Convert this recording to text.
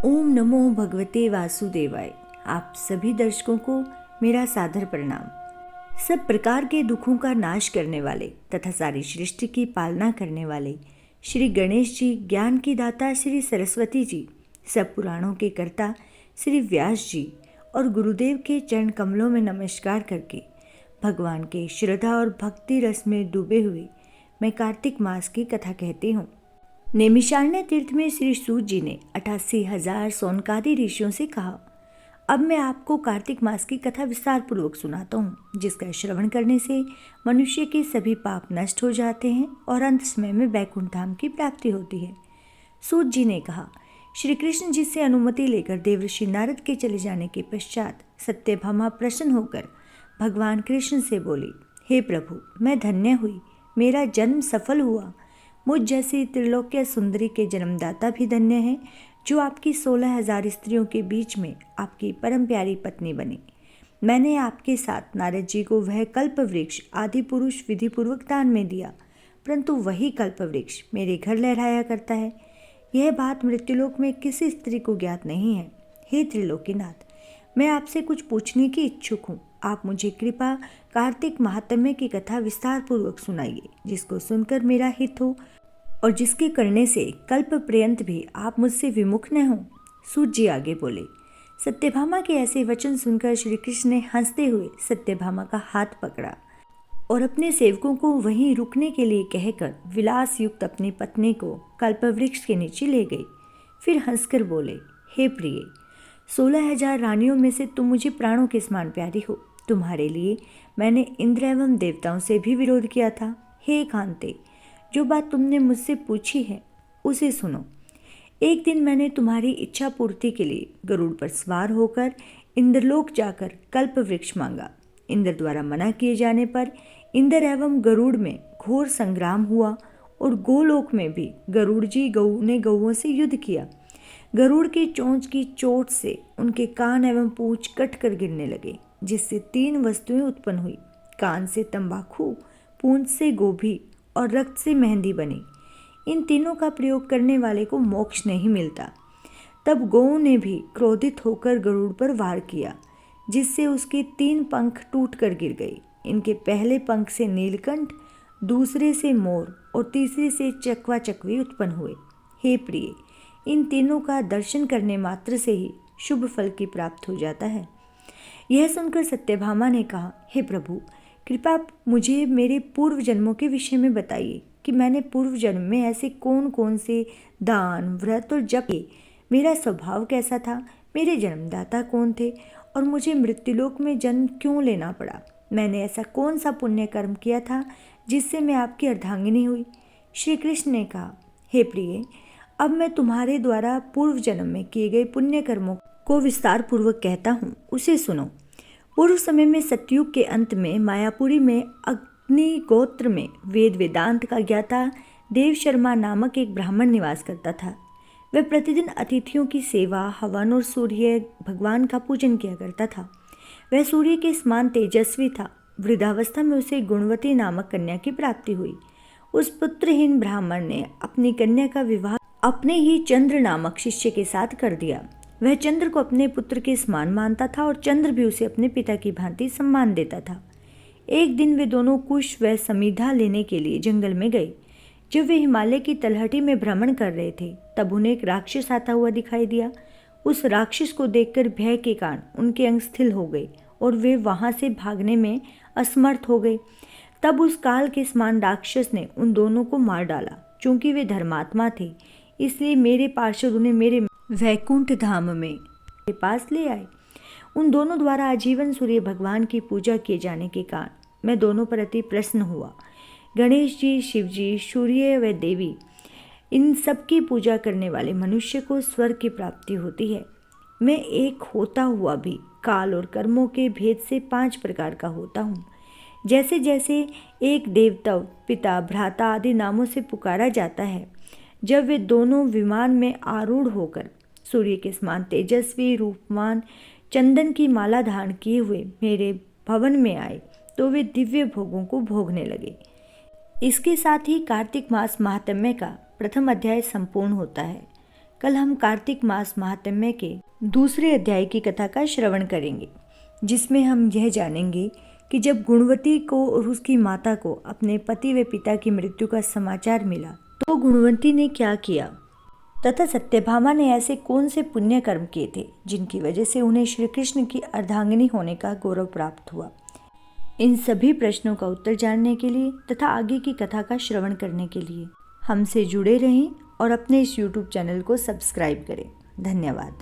ओम नमो भगवते वासुदेवाय। आप सभी दर्शकों को मेरा सादर प्रणाम। सब प्रकार के दुखों का नाश करने वाले तथा सारी सृष्टि की पालना करने वाले श्री गणेश जी, ज्ञान की दाता श्री सरस्वती जी, सब पुराणों के कर्ता श्री व्यास जी और गुरुदेव के चरण कमलों में नमस्कार करके भगवान के श्रद्धा और भक्ति रस में डूबे हुए मैं कार्तिक मास की कथा कहती हूँ। नैमिषारण्य तीर्थ में श्री सूत जी ने 88,000 सोनकादि ऋषियों से कहा, अब मैं आपको कार्तिक मास की कथा विस्तार पूर्वक सुनाता हूँ, जिसका श्रवण करने से मनुष्य के सभी पाप नष्ट हो जाते हैं और अंत समय में वैकुंठ धाम की प्राप्ति होती है। सूत जी ने कहा, श्री कृष्ण जी से अनुमति लेकर देवर्षि नारद के चले जाने के पश्चात सत्यभामा प्रसन्न होकर भगवान कृष्ण से बोली, हे प्रभु, मैं धन्य हुई, मेरा जन्म सफल हुआ। मुझ जैसी त्रिलोक्य सुंदरी के जन्मदाता भी धन्य हैं, जो आपकी 16,000 स्त्रियों के बीच में आपकी परम प्यारी पत्नी बनी। मैंने आपके साथ नारद जी को वह कल्प वृक्ष आदि पुरुष विधि पूर्वक दान में दिया, परंतु वही कल्प वृक्ष मेरे घर लहराया करता है। यह बात मृत्युलोक में किसी स्त्री को ज्ञात नहीं है। हे त्रिलोकीनाथ, मैं आपसे कुछ पूछने की इच्छुक हूँ। आप मुझे कृपा कार्तिक महात्म्य की कथा विस्तार पूर्वक सुनाइए, जिसको सुनकर मेरा हित हो और जिसके करने से कल्प पर्यंत भी आप मुझसे विमुख न हों। सूत जी आगे बोले, सत्यभामा के ऐसे वचन सुनकर श्री कृष्ण ने हंसते हुए सत्यभामा का हाथ पकड़ा और अपने सेवकों को वहीं रुकने के लिए कहकर विलास युक्त अपनी पत्नी को कल्प वृक्ष के नीचे ले गई। फिर हंसकर बोले, हे प्रिय, 16,000 रानियों में से तुम मुझे प्राणों के समान प्यारी हो। तुम्हारे लिए मैंने इंद्र एवं देवताओं से भी विरोध किया था। हे कांते, जो बात तुमने मुझसे पूछी है उसे सुनो। एक दिन मैंने तुम्हारी इच्छा पूर्ति के लिए गरुड़ पर सवार होकर इंद्रलोक जाकर कल्प वृक्ष मांगा। इंद्र द्वारा मना किए जाने पर इंद्र एवं गरुड़ में घोर संग्राम हुआ और गोलोक में भी गरुड़ जी ने गौओं से युद्ध किया। गरुड़ की चोंच की चोट से उनके कान एवं पूंछ कट कर गिरने लगे, जिससे 3 वस्तुएं उत्पन्न हुई। कान से तंबाकू, पूंछ से गोभी और रक्त से मेहंदी बनी। इन तीनों का प्रयोग करने वाले को मोक्ष नहीं मिलता। तब गौओं ने भी क्रोधित होकर गरुड़ पर वार किया, जिससे उसके 3 पंख टूट कर गिर गए। इनके पहले पंख से नीलकंठ, दूसरे से मोर और तीसरे से चकवा चकवी उत्पन्न हुए। हे प्रिय, इन तीनों का दर्शन करने मात्र से ही शुभ फल की प्राप्त हो जाता है। यह सुनकर सत्यभामा ने कहा, हे प्रभु, कृपा मुझे मेरे पूर्व जन्मों के विषय में बताइए कि मैंने पूर्व जन्म में ऐसे कौन कौन से दान, व्रत और जप किए। मेरा स्वभाव कैसा था, मेरे जन्मदाता कौन थे और मुझे मृत्युलोक में जन्म क्यों लेना पड़ा। मैंने ऐसा कौन सा पुण्य कर्म किया था जिससे मैं आपकी अर्धांगिनी हुई। श्री कृष्ण ने कहा, हे प्रिय, अब मैं तुम्हारे द्वारा पूर्व जन्म में किए गए पुण्य कर्मों को विस्तार पूर्वक कहता हूँ, उसे सुनो। पूर्व समय में सतयुग के अंत में मायापुरी में अग्नि गोत्र में वेद वेदांत का ज्ञाता देव शर्मा नामक एक ब्राह्मण निवास करता था। वह प्रतिदिन अतिथियों की सेवा, हवन और सूर्य भगवान का पूजन किया करता था। वह सूर्य के समान तेजस्वी था। वृद्धावस्था में उसे गुणवती नामक कन्या की प्राप्ति हुई। उस पुत्रहीन ब्राह्मण ने अपनी कन्या का विवाह अपने ही चंद्र नामक शिष्य के साथ कर दिया। वह चंद्र को अपने पुत्र के समान मानता था और चंद्र भी उसे अपने पिता की भांति सम्मान देता था। एक दिन वे दोनों कुश व समीधा लेने के लिए जंगल में गए। जब वे हिमालय की तलहटी में भ्रमण कर रहे थे, तब उन्हें एक राक्षस आता हुआ दिखाई दिया। उस राक्षस को देखकर भय के कारण उनके अंग स्थिर हो गए और वे वहां से भागने में असमर्थ हो गए। तब उस काल के समान राक्षस ने उन दोनों को मार डाला। चूंकि वे धर्मात्मा थे, इसलिए मेरे पार्षद उन्हें मेरे वैकुंठ धाम में के पास ले आए। उन दोनों द्वारा आजीवन सूर्य भगवान की पूजा किए जाने के कारण मैं दोनों पर अति प्रसन्न हुआ। गणेश जी, शिव जी, सूर्य व देवी, इन सब की पूजा करने वाले मनुष्य को स्वर्ग की प्राप्ति होती है। मैं एक होता हुआ भी काल और कर्मों के भेद से 5 प्रकार का होता हूँ। जैसे जैसे एक देवता, पिता, भ्राता आदि नामों से पुकारा जाता है, जब वे दोनों विमान में आरूढ़ होकर सूर्य के समान तेजस्वी रूपमान चंदन की माला धारण किए हुए मेरे भवन में आए, तो वे दिव्य भोगों को भोगने लगे। इसके साथ ही कार्तिक मास महात्म्य का प्रथम अध्याय संपूर्ण होता है। कल हम कार्तिक मास महात्म्य के दूसरे अध्याय की कथा का श्रवण करेंगे, जिसमें हम यह जानेंगे कि जब गुणवती को और उसकी माता को अपने पति व पिता की मृत्यु का समाचार मिला तो गुणवती ने क्या किया तथा सत्यभामा ने ऐसे कौन से पुण्य कर्म किए थे जिनकी वजह से उन्हें श्री कृष्ण की अर्धांगिनी होने का गौरव प्राप्त हुआ। इन सभी प्रश्नों का उत्तर जानने के लिए तथा आगे की कथा का श्रवण करने के लिए हमसे जुड़े रहें और अपने इस YouTube चैनल को सब्सक्राइब करें। धन्यवाद।